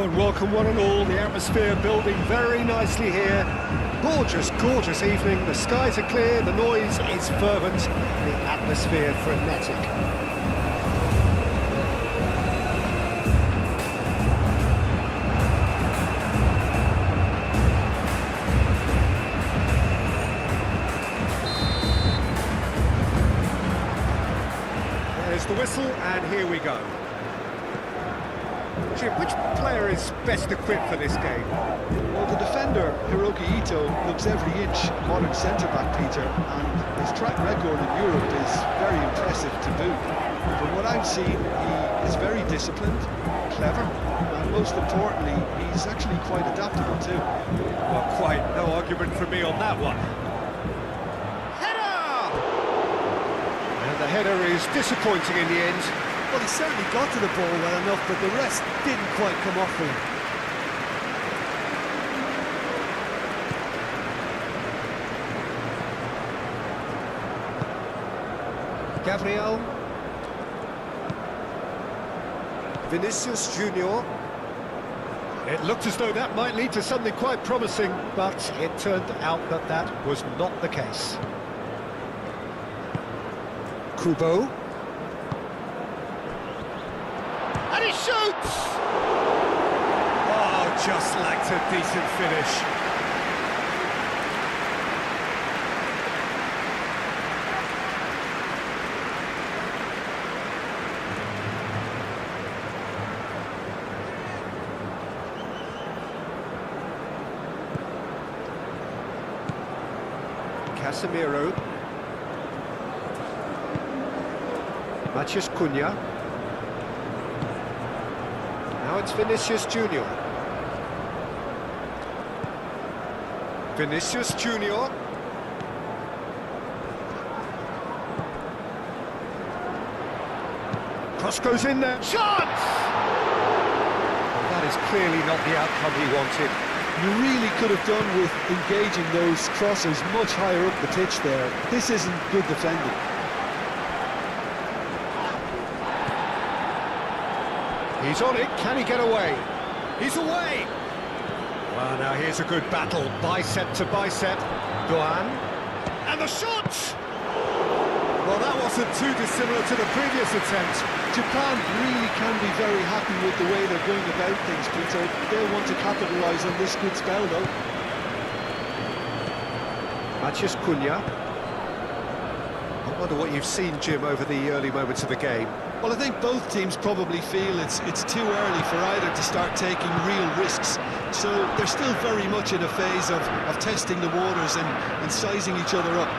And welcome one and all, the atmosphere building very nicely here. Gorgeous, gorgeous evening, the skies are clear, the noise is fervent, the atmosphere frenetic. There's the whistle, and here we go. Jim, which player is best equipped for this game? Well, the defender, Hiroki Ito, looks every inch modern centre-back, Peter, and his track record in Europe is very impressive to boot. From what I've seen, he is very disciplined, clever, and most importantly, he's actually quite adaptable too. Well, quite no argument from me on that one. Header! And the header is disappointing in the end. Well, he certainly got to the ball well enough, but the rest didn't quite come off for him. Gabriel. Vinicius Junior. It looked as though that might lead to something quite promising, but it turned out that that was not the case. Kubo. And he shoots! Oh, just lacked a decent finish. Casemiro. Matheus Cunha. Now it's Vinicius Junior. Vinicius Junior. Cross goes in there. Shot! Well, that is clearly not the outcome he wanted. You really could have done with engaging those crosses much higher up the pitch there. This isn't good defending. He's on it, can he get away? He's away! Well, now here's a good battle, bicep to bicep. Doan. And the shot! Well, that wasn't too dissimilar to the previous attempt. Japan really can be very happy with the way they're going about things, Peter. They'll want to capitalise on this good spell, though. Matheus Cunha. I wonder what you've seen, Jim, over the early moments of the game. Well, I think both teams probably feel it's too early for either to start taking real risks. So they're still very much in a phase of testing the waters and sizing each other up.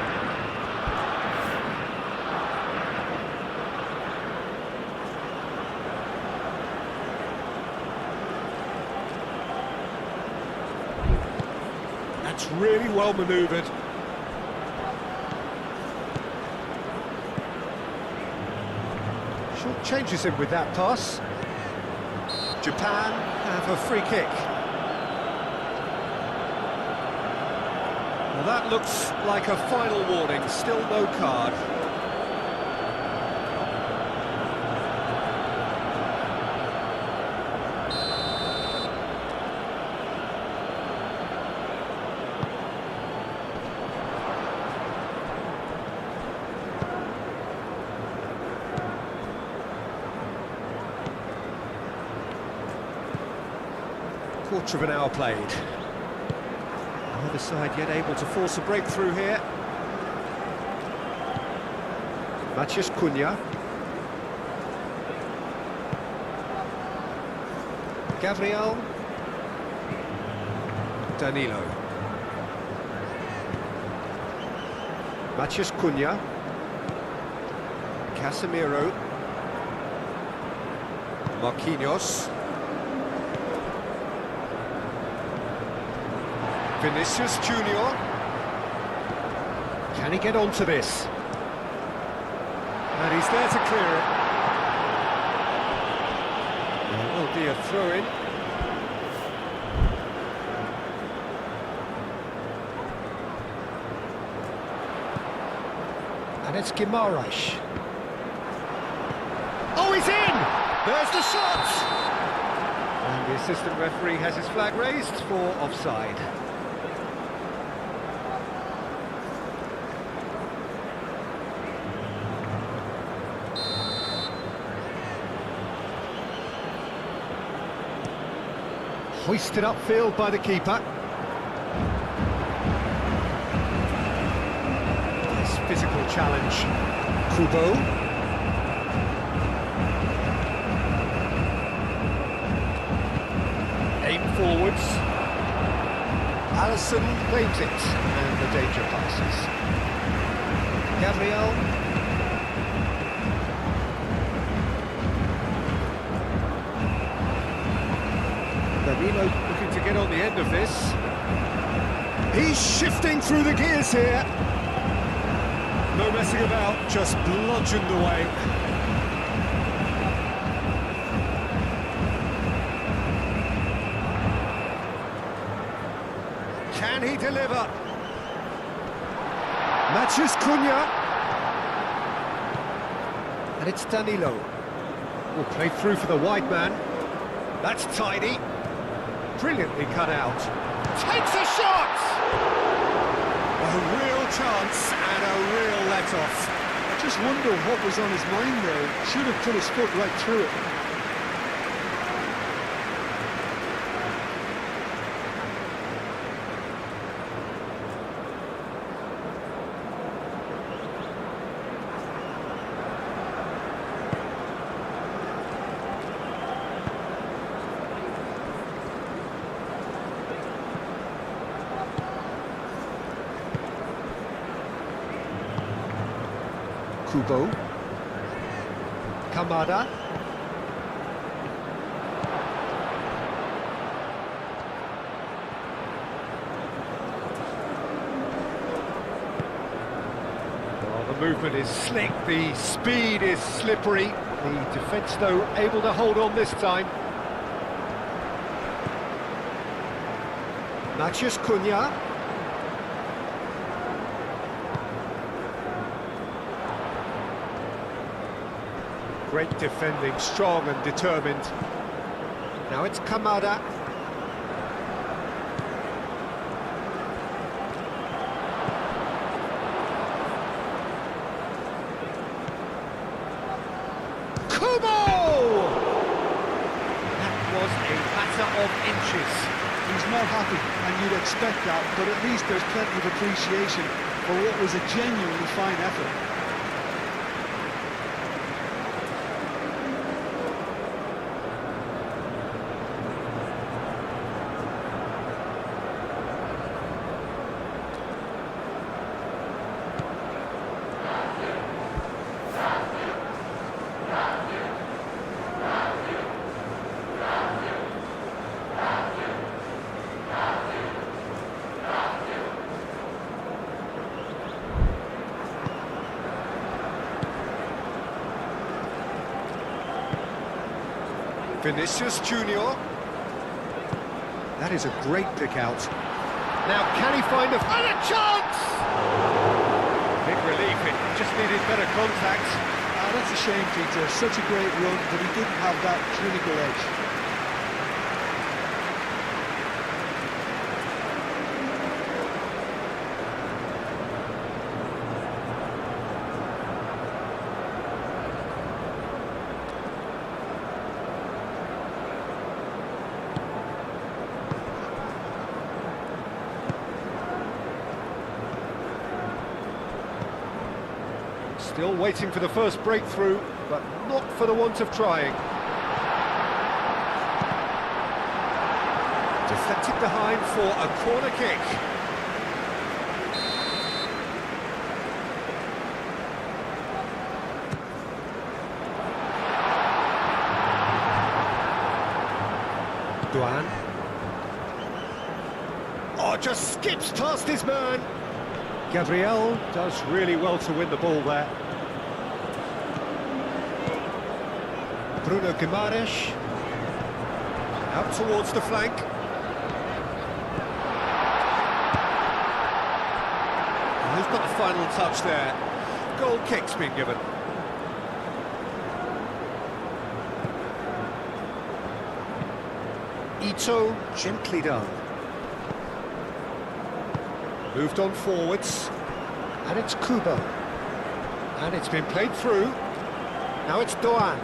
That's really well manoeuvred. Short changes him with that pass. Japan have a free kick. Well, that looks like a final warning, still no card. Quarter of an hour played. Neither side yet able to force a breakthrough here. Matheus Cunha. Gabriel. Danilo. Matheus Cunha. Casemiro. Marquinhos. Vinicius Junior. Can he get onto this? And he's there to clear it. There will be a throw-in. And it's Guimaraes. Oh, he's in! There's the shot! And The assistant referee has his flag raised for offside. Hoisted upfield by the keeper. Nice physical challenge. Kubo. Aim forwards. Allison claims it, and the danger passes. Gabriel. Danilo looking to get on the end of this. He's shifting through the gears here. No messing about, just bludgeoned away. Can he deliver? Matches Cunha. And it's Danilo. Will play through for the wide man. That's tidy. Brilliantly cut out. Takes a shot! A real chance and a real let-off. I just wonder what was on his mind there. Should have put his foot right through it. Kubo. Kamada. Well, the movement is slick, the speed is slippery. The defence, though, able to hold on this time. Matches Cunha. Great defending, strong and determined. Now it's Kamada. Kubo! That was a matter of inches. He's not happy, and you'd expect that, but at least there's plenty of appreciation for what was a genuinely fine effort. Vinicius Junior. That is a great pick out. Now can he find a chance? Big relief, it just needed better contact. That's a shame, Peter. Such a great run, but he didn't have that clinical edge. Still waiting for the first breakthrough, but not for the want of trying. Deflected behind for a corner kick. Duan. Oh, just skips past his man. Gabriel does really well to win the ball there. Bruno Guimaraes. Out towards the flank. And who's got the final touch there? Goal kick's been given. Ito, gently done. Moved on forwards. And it's Kubo. And it's been played through. Now it's Doan.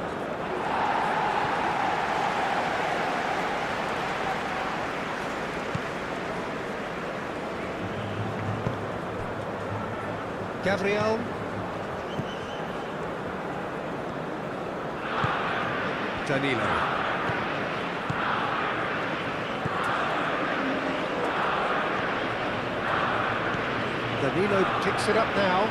Gabriel. Danilo. Danilo picks it up now.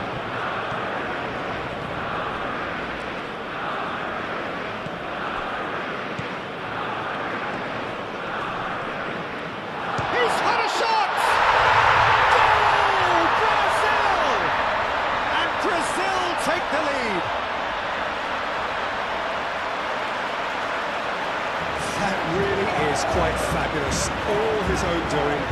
He's had a shot! Goal! Brazil! And Brazil take the lead. That really is quite fabulous. All his own doing.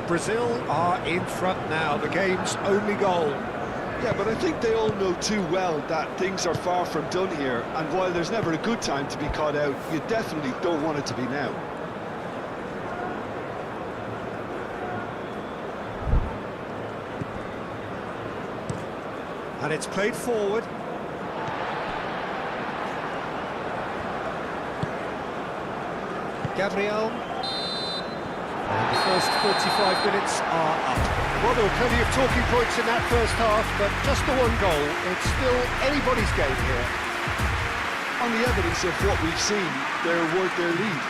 Brazil are in front now, the game's only goal. Yeah, but I think they all know too well that things are far from done here, and while there's never a good time to be caught out, you definitely don't want it to be now. And it's played forward. Gabriel. And the first 45 minutes are up. Well, there were plenty of talking points in that first half, but just the one goal. It's still anybody's game here. On the evidence of what we've seen, they're worth their lead.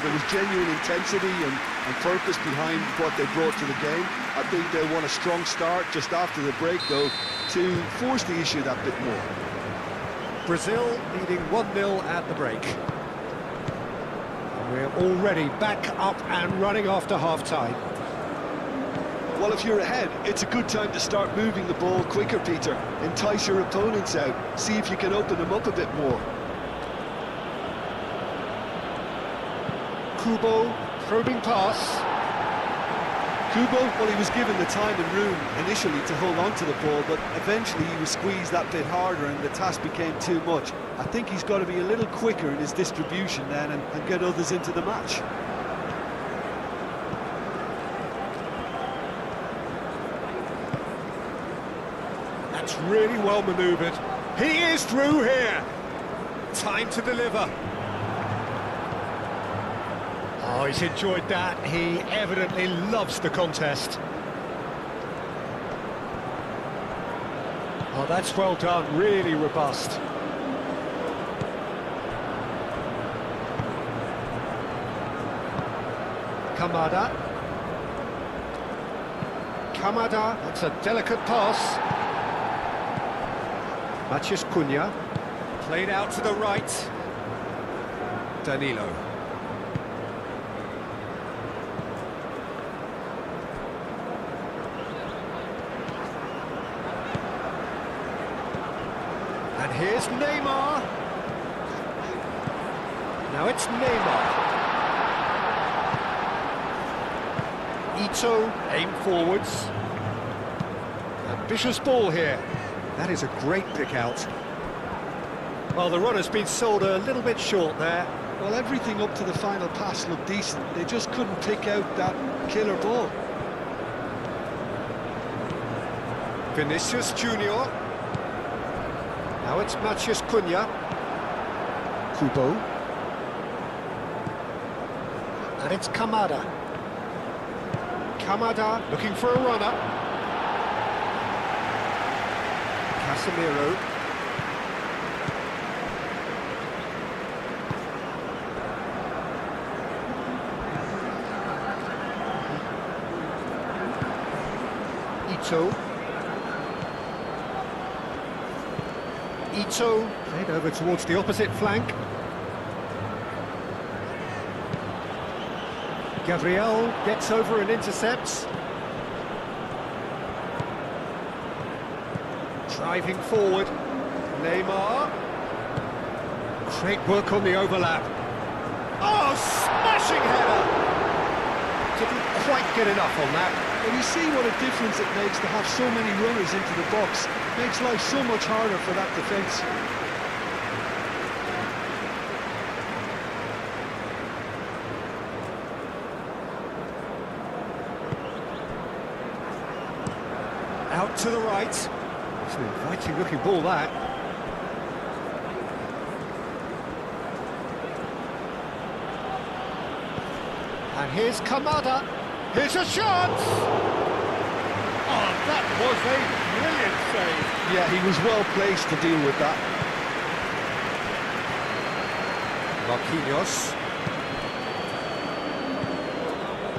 There was genuine intensity and purpose behind what they brought to the game. I think they'll want a strong start just after the break, though, to force the issue that bit more. Brazil leading 1-0 at the break. We're already back up and running after half-time. Well, if you're ahead, it's a good time to start moving the ball quicker, Peter. Entice your opponents out. See if you can open them up a bit more. Kubo, probing pass. Kubo, well, he was given the time and room initially to hold on to the ball, but eventually he was squeezed that bit harder and the task became too much. I think he's got to be a little quicker in his distribution then and get others into the match. That's really well manoeuvred. He is through here. Time to deliver. Oh, he's enjoyed that. He evidently loves the contest. Oh, that's well done. Really robust. Kamada. Kamada, that's a delicate pass. Matheus Cunha. Played out to the right. Danilo. And here's Neymar. Now it's Neymar. Ito, aim forwards. Ambitious ball here. That is a great pick out. Well, the run has been sold a little bit short there. Well, everything up to the final pass looked decent. They just couldn't pick out that killer ball. Vinicius Junior. Now it's Matheus Cunha. Kubo. And it's Kamada. Kamada looking for a runner. Casemiro. Ito. Ito played over towards the opposite flank. Gabriel gets over and intercepts. Driving forward. Neymar. Great work on the overlap. Oh, smashing header! Didn't quite get enough on that. Well, you see what a difference it makes to have so many runners into the box. Makes life so much harder for that defence. Out to the right. It's an inviting looking ball, that. And here's Kamada. Here's a shot! Oh, that was a brilliant save. Yeah, he was well placed to deal with that. Marquinhos.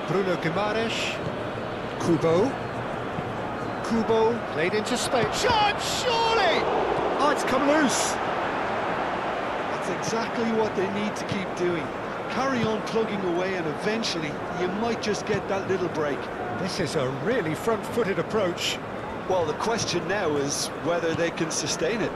Bruno Guimaraes. Kubo played into space. Shot, surely! Oh, it's come loose. That's exactly what they need to keep doing. Carry on plugging away and eventually you might just get that little break. This is a really front-footed approach. Well, the question now is whether they can sustain it.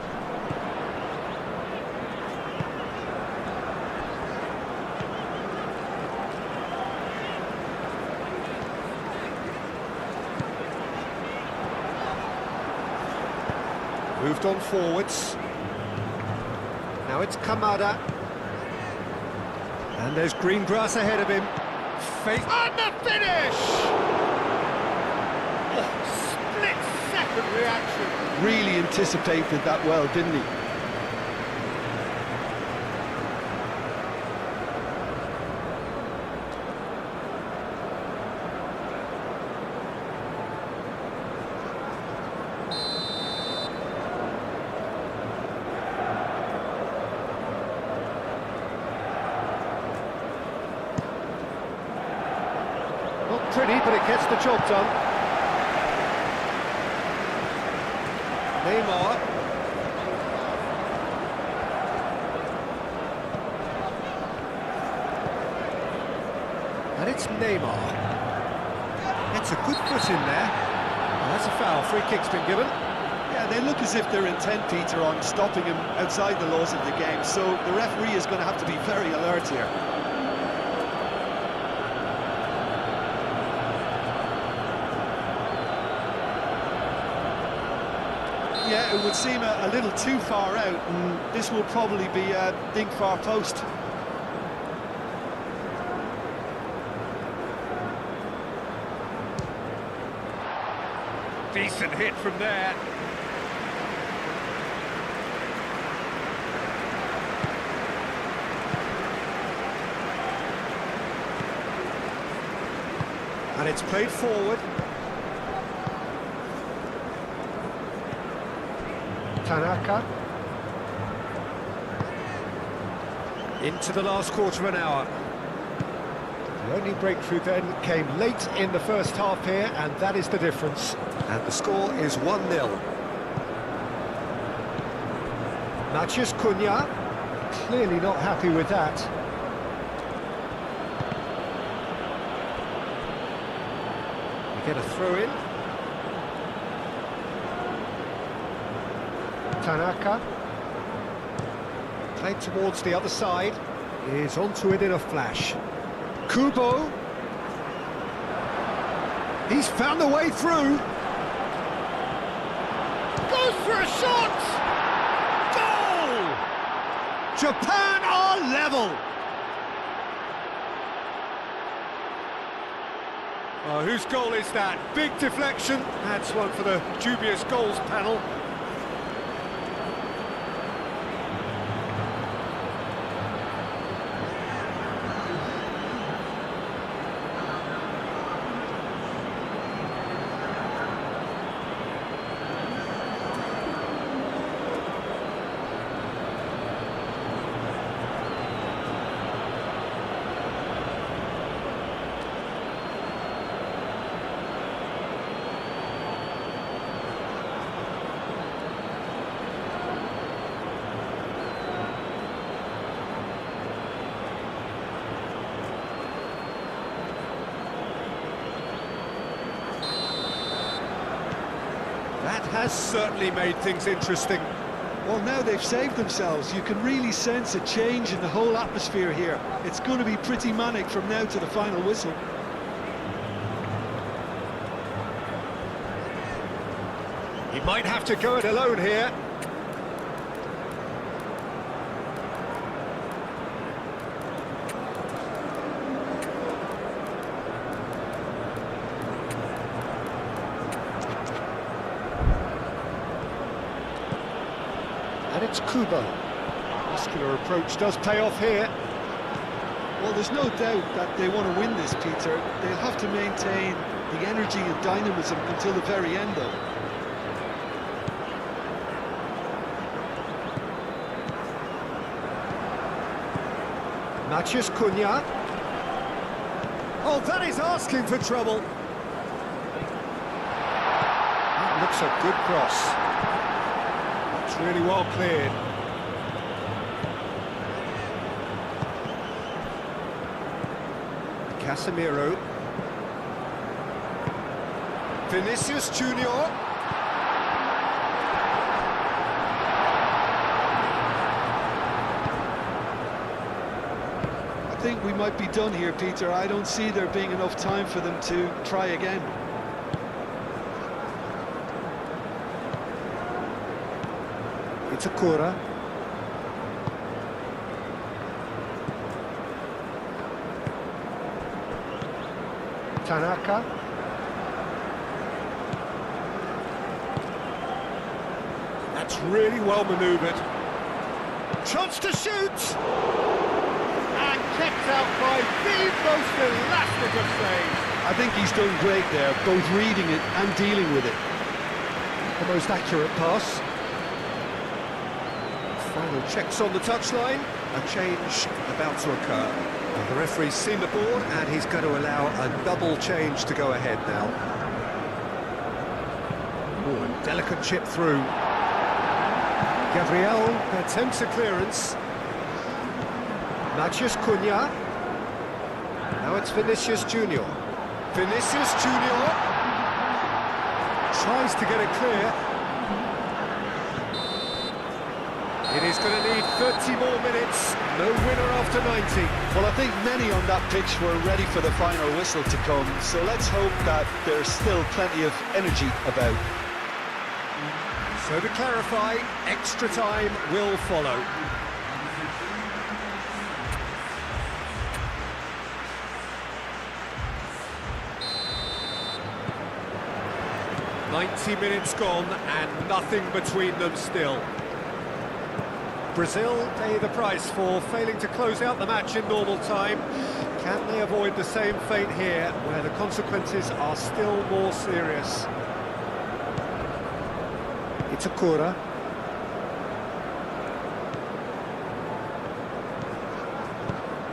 Moved on forwards. Now it's Kamada. And there's green grass ahead of him. Faith on the finish! Oh, split-second reaction. Really anticipated that well, didn't he? Not pretty, but it gets the job done. Neymar. And it's Neymar. It's a good foot in there. And that's a foul. Free kick's been given. Yeah, they look as if they're intent, Peter, on stopping him outside the laws of the game, so the referee is going to have to be very alert here. Yeah, it would seem a little too far out, and this will probably be a big far post. Decent hit from there. And it's played forward. Tanaka. Into the last quarter of an hour. The only breakthrough then came late in the first half here, and that is the difference. And the score is 1-0. Matheus Cunha, clearly not happy with that. We get a throw-in. Tanaka. Played towards the other side. Is onto it in a flash. Kubo. He's found a way through. Goes for a shot! Goal! Japan are level! Oh, whose goal is that? Big deflection. That's one for the dubious goals panel. has certainly made things interesting. Well, now they've saved themselves. You can really sense a change in the whole atmosphere here. It's going to be pretty manic from now to the final whistle. He might have to go it alone here. And it's Kubo. Muscular approach does pay off here. Well, there's no doubt that they want to win this, Peter. They'll have to maintain the energy and dynamism until the very end, though. Matheus Cunha. Oh, that is asking for trouble. That looks a good cross. That's really well cleared. Casemiro. Vinicius Junior. I think we might be done here, Peter. I don't see there being enough time for them to try again. It's a Cura. Tanaka. That's really well manoeuvred. Chance to shoot! And kept out by the most elastic of saves. I think he's done great there, both reading it and dealing with it. The most accurate pass. Final checks on the touchline. A change about to occur. The referee's seen the board and he's going to allow a double change to go ahead now. Oh, a delicate chip through. Gabriel attempts a clearance. Matheus Cunha. Now it's Vinicius Junior. Vinicius Junior tries to get it clear. It is going to need 30 more minutes. No winner after 90. Well, I think many on that pitch were ready for the final whistle to come, so let's hope that there's still plenty of energy about. So to clarify, extra time will follow. "90 minutes gone and nothing between them still. Brazil pay the price for failing to close out the match in normal time. Can they avoid the same fate here, where the consequences are still more serious? It's a Cura.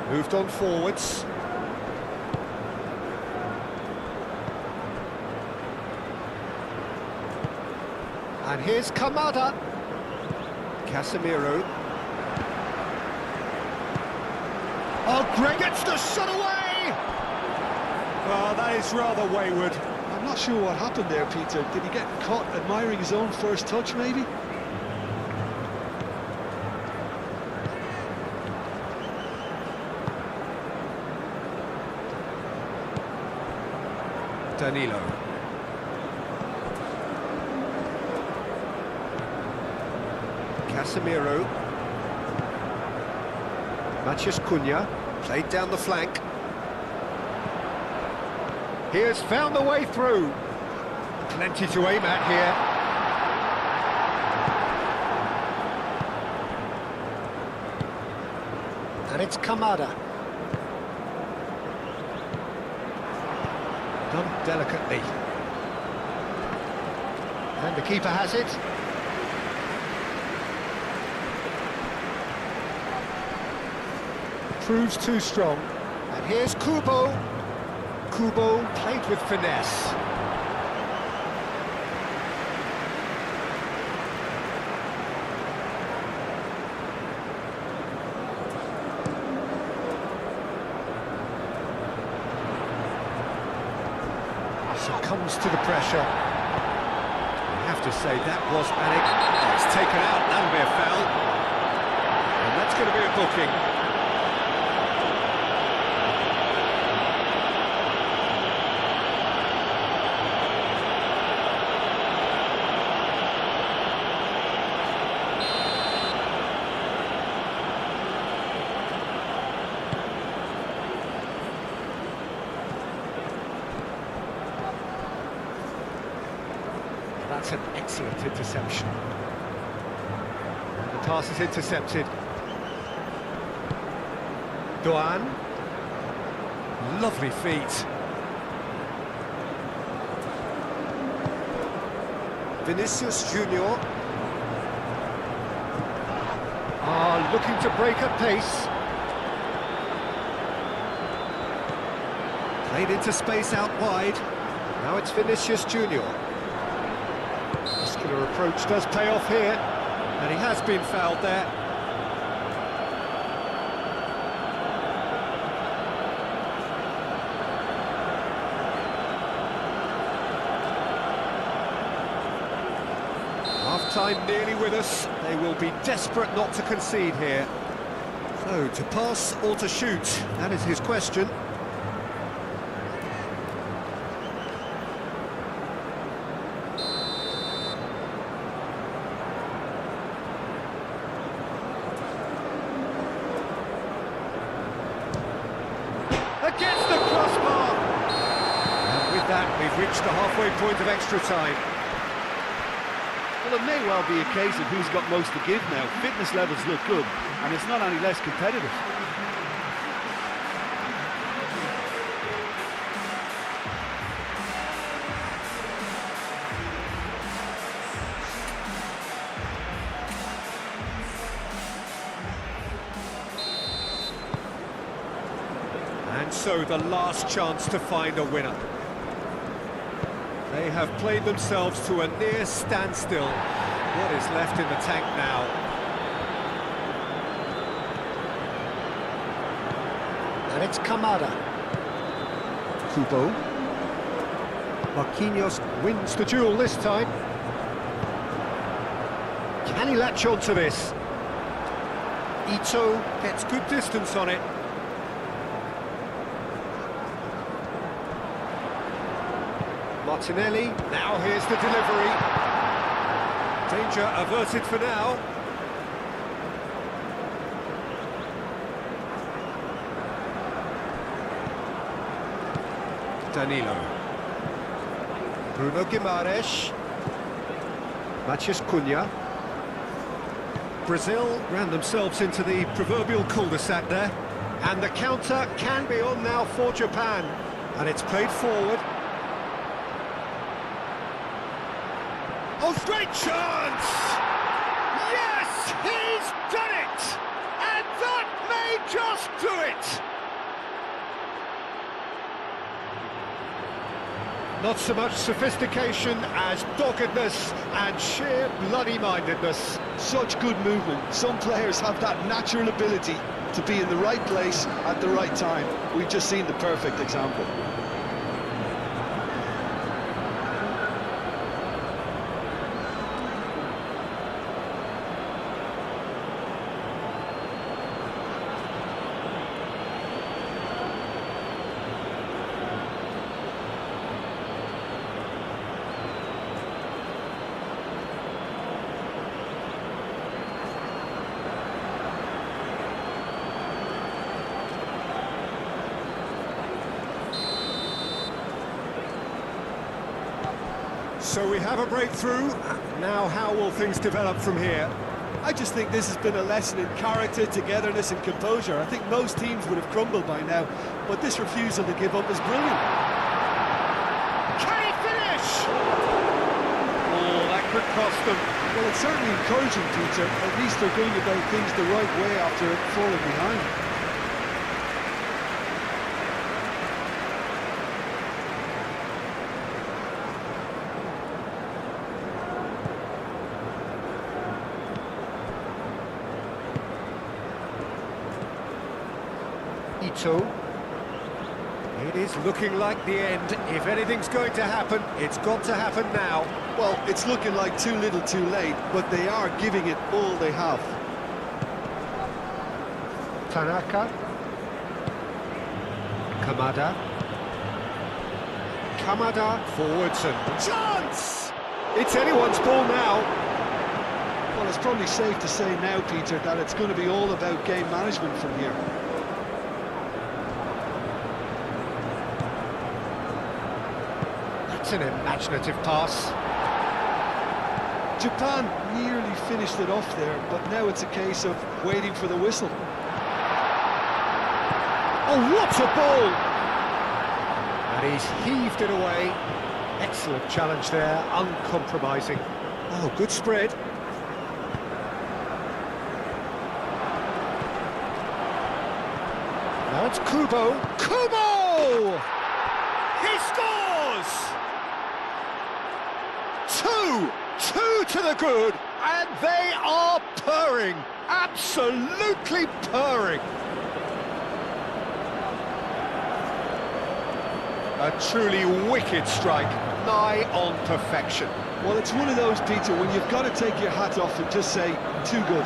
Moved on forwards. And here's Kamada. Casemiro. Oh, Greg gets the shot away! Well, that is rather wayward. I'm not sure what happened there, Peter. Did he get caught admiring his own first touch, maybe? Danilo. Casemiro. Matheus Cunha, played down the flank. He has found the way through. Plenty to aim at here. And it's Kamada. Done delicately. And the keeper has it. Proves too strong. And here's Kubo. Kubo played with finesse. Succumbs to the pressure. We have just say that was panic. Oh, it's taken out, that'll be a foul. And that's going to be a booking. That's an excellent interception. And the pass is intercepted. Doan. Lovely feet. Vinicius Junior. Looking to break at pace. Played into space out wide. Now it's Vinicius Junior. Muscular approach does pay off here, and he has been fouled there. Half-time nearly with us. They will be desperate not to concede here. So, to pass or to shoot, that is his question. Against the crossbar! And with that, we've reached the halfway point of extra time. Well, it may well be a case of who's got most to give now. Fitness levels look good, and it's not any less competitive. And so the last chance to find a winner. They have played themselves to a near standstill. What is left in the tank now? And it's Kamada. Kubo. Marquinhos wins the duel this time. Can he latch on to this? Ito gets good distance on it. Martinelli, now here's the delivery. Danger averted for now. Danilo. Bruno Guimaraes. Matheus Cunha. Brazil ran themselves into the proverbial cul-de-sac there. And the counter can be on now for Japan. And it's played forward. Oh, great chance! Yes, he's done it! And that may just do it! Not so much sophistication as doggedness and sheer bloody-mindedness. Such good movement. Some players have that natural ability to be in the right place at the right time. We've just seen the perfect example. So we have a breakthrough. Now how will things develop from here? I just think this has been a lesson in character, togetherness and composure. I think most teams would have crumbled by now, but this refusal to give up is brilliant. Can he finish? Oh, that could cost them. Well, it's certainly encouraging, Peter. At least they're going about things the right way after falling behind. Ito. It is looking like the end. If anything's going to happen, it's got to happen now. Well, it's looking like too little too late, but they are giving it all they have. Tanaka. Kamada forwards and chance! It's anyone's ball now. Well, it's probably safe to say now, Peter, that it's going to be all about game management from here. That's an imaginative pass. Japan nearly finished it off there, but now it's a case of waiting for the whistle. Oh, what a ball! And he's heaved it away. Excellent challenge there, uncompromising. Oh, good spread. Now it's Kubo. Kubo! He scores! Two to the good, and they are purring. Absolutely purring. A truly wicked strike, nigh on perfection. Well, it's one of those, Peter, when you've got to take your hat off and just say, too good.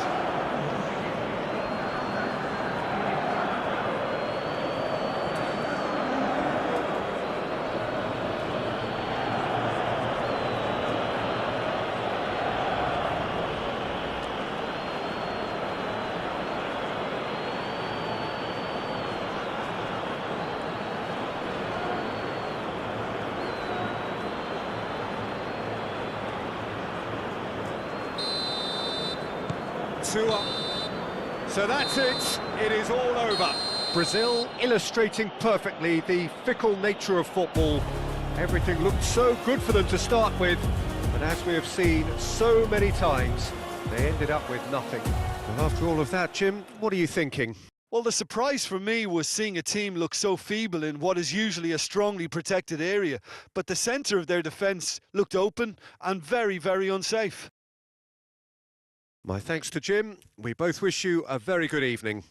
Two up. So that's it. It is all over. Brazil illustrating perfectly the fickle nature of football. Everything looked so good for them to start with, but as we have seen so many times, they ended up with nothing. Well, after all of that, Jim, what are you thinking? Well, the surprise for me was seeing a team look so feeble in what is usually a strongly protected area, but the centre of their defence looked open and very, very unsafe. My thanks to Jim. We both wish you a very good evening.